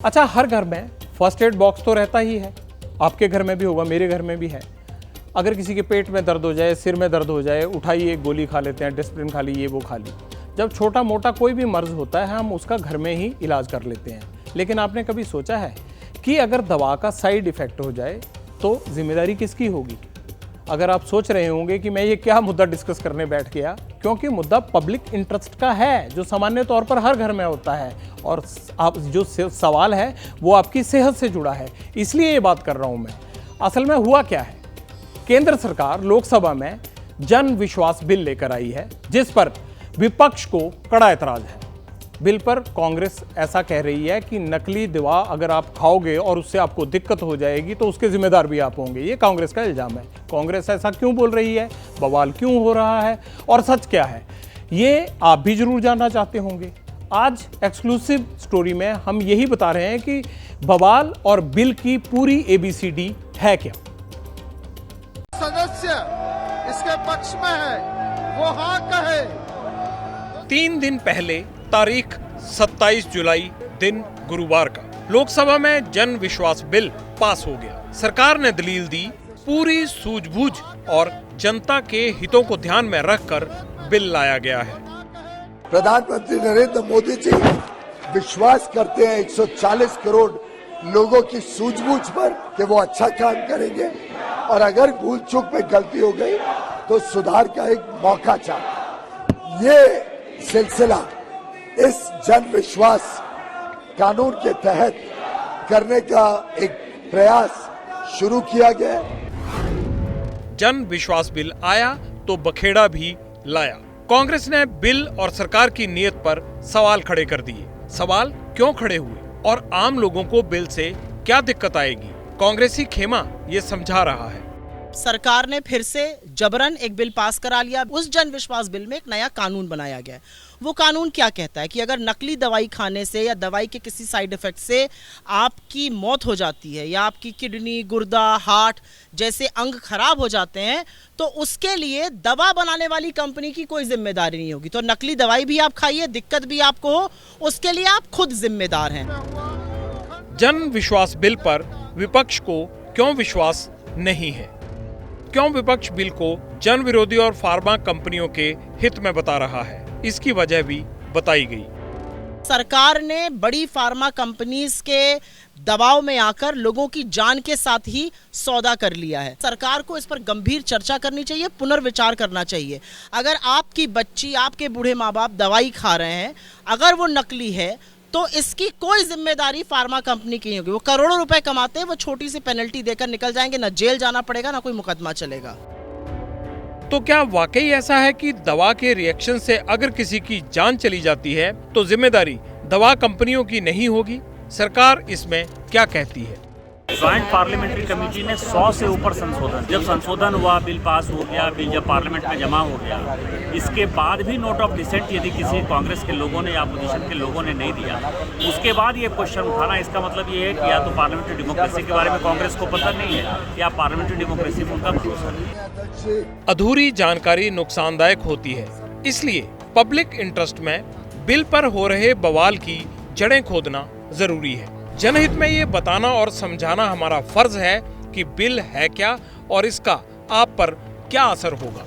अच्छा, हर घर में फर्स्ट एड बॉक्स तो रहता ही है। आपके घर में भी होगा, मेरे घर में भी है। अगर किसी के पेट में दर्द हो जाए, सिर में दर्द हो जाए, उठाइए एक गोली खा लेते हैं, डिस्प्रिन खा ली, ये वो खा ली। जब छोटा मोटा कोई भी मर्ज होता है हम उसका घर में ही इलाज कर लेते हैं। लेकिन आपने कभी सोचा है कि अगर दवा का साइड इफेक्ट हो जाए तो जिम्मेदारी किसकी होगी? अगर आप सोच रहे होंगे कि मैं ये क्या मुद्दा डिस्कस करने बैठ गया, क्योंकि मुद्दा पब्लिक इंटरेस्ट का है जो सामान्य तौर पर हर घर में होता है, और आप जो सवाल है वो आपकी सेहत से जुड़ा है, इसलिए ये बात कर रहा हूँ मैं। असल में हुआ क्या है, केंद्र सरकार लोकसभा में जन विश्वास बिल लेकर आई है जिस पर विपक्ष को कड़ा ऐतराज है। बिल पर कांग्रेस ऐसा कह रही है कि नकली दवा अगर आप खाओगे और उससे आपको दिक्कत हो जाएगी तो उसके जिम्मेदार भी आप होंगे, ये कांग्रेस का इल्जाम है। कांग्रेस ऐसा क्यों बोल रही है, बवाल क्यों हो रहा है और सच क्या है, ये आप भी जरूर जानना चाहते होंगे। आज एक्सक्लूसिव स्टोरी में हम यही बता रहे हैं कि बवाल और बिल की पूरी ABCD है क्या। सदस्य इसके पक्ष में है वो हाँ कहे। 3 दिन पहले तारीख 27 जुलाई दिन गुरुवार का लोकसभा में जन विश्वास बिल पास हो गया। सरकार ने दलील दी, पूरी सूझबूझ और जनता के हितों को ध्यान में रखकर बिल लाया गया है। प्रधानमंत्री नरेंद्र मोदी जी विश्वास करते हैं 140 करोड़ लोगों की सूझबूझ पर कि वो अच्छा काम करेंगे, और अगर भूल चूक में गलती हो गई तो सुधार का एक मौका चाहते। ये सिलसिला इस जन विश्वास कानून के तहत करने का एक प्रयास शुरू किया गया। जन विश्वास बिल आया तो बखेड़ा भी लाया। कांग्रेस ने बिल और सरकार की नीयत पर सवाल खड़े कर दिए। सवाल क्यों खड़े हुए और आम लोगों को बिल से क्या दिक्कत आएगी, कांग्रेसी खेमा ये समझा रहा है। सरकार ने फिर से जबरन एक बिल पास करा लिया। उस जन विश्वास बिल में एक नया कानून बनाया गया। वो कानून क्या कहता है कि अगर नकली दवाई खाने से या दवाई के किसी साइड इफेक्ट से आपकी मौत हो जाती है या आपकी किडनी, गुर्दा, हार्ट जैसे अंग खराब हो जाते हैं तो उसके लिए दवा बनाने वाली कंपनी की कोई जिम्मेदारी नहीं होगी। तो नकली दवाई भी आप खाइए, दिक्कत भी आपको हो, उसके लिए आप खुद जिम्मेदार हैं। जन विश्वास बिल पर विपक्ष को क्यों विश्वास नहीं है? क्यों विपक्ष बिल को जन विरोधी और फार्मा कंपनियों के हित में बता रहा है, इसकी वजह भी बताई गई। सरकार ने बड़ी फार्मा कंपनीज के दबाव में आकर लोगों की जान के साथ ही सौदा कर लिया है। सरकार को इस पर गंभीर चर्चा करनी चाहिए, पुनर्विचार करना चाहिए। अगर आपकी बच्ची, आपके बूढ़े माँ बाप दवाई खा रहे हैं, अगर वो नकली है तो इसकी कोई जिम्मेदारी फार्मा कंपनी की नहीं होगी। वो करोड़ों रुपए कमाते हैं, वो छोटी सी पेनल्टी देकर निकल जाएंगे, ना जेल जाना पड़ेगा ना कोई मुकदमा चलेगा। तो क्या वाकई ऐसा है कि दवा के रिएक्शन से अगर किसी की जान चली जाती है तो जिम्मेदारी दवा कंपनियों की नहीं होगी? सरकार इसमें क्या कहती है? ज्वाइंट पार्लियामेंट्री कमेटी ने 100 से ऊपर संशोधन, जब संशोधन हुआ, बिल पास हो गया, बिल जब पार्लियामेंट में जमा हो गया, इसके बाद भी नोट ऑफ डिसेंट यदि किसी कांग्रेस के लोगों ने या अपोजिशन के लोगों ने नहीं दिया, उसके बाद ये क्वेश्चन उठाना, इसका मतलब ये है कि या तो पार्लियामेंट्री डेमोक्रेसी के बारे में कांग्रेस को पता नहीं है या पार्लियामेंट्री डेमोक्रेसी में उनका भरोसा नहीं। अधूरी जानकारी नुकसानदायक होती है, इसलिए पब्लिक इंटरेस्ट में बिल पर हो रहे बवाल की जड़ें खोदना जरूरी है। जनहित में ये बताना और समझाना हमारा फर्ज है कि बिल है क्या और इसका आप पर क्या असर होगा।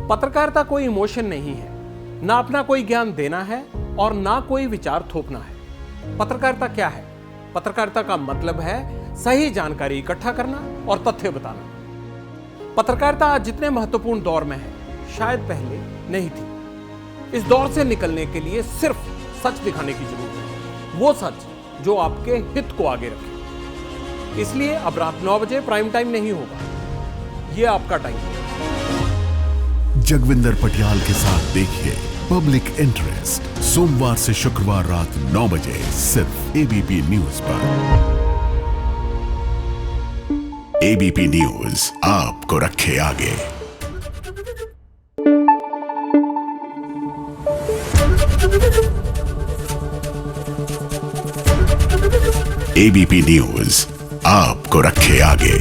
पत्रकारिता कोई इमोशन नहीं है, ना अपना कोई ज्ञान देना है और ना कोई विचार थोपना है। पत्रकारिता क्या है? पत्रकारिता का मतलब है सही जानकारी इकट्ठा करना और तथ्य बताना। पत्रकारिता आज जितने महत्वपूर्ण दौर में है शायद पहले नहीं थी। इस दौर से निकलने के लिए सिर्फ सच दिखाने की जरूरत है, वो सच जो आपके हित को आगे रखे। इसलिए अब रात 9 बजे प्राइम टाइम नहीं होगा, ये आपका टाइम है। जगविंदर पटियाल के साथ देखिए पब्लिक इंटरेस्ट सोमवार से शुक्रवार रात 9 बजे सिर्फ ABP न्यूज पर। ABP न्यूज आपको रखे आगे। ABP न्यूज आपको रखे आगे।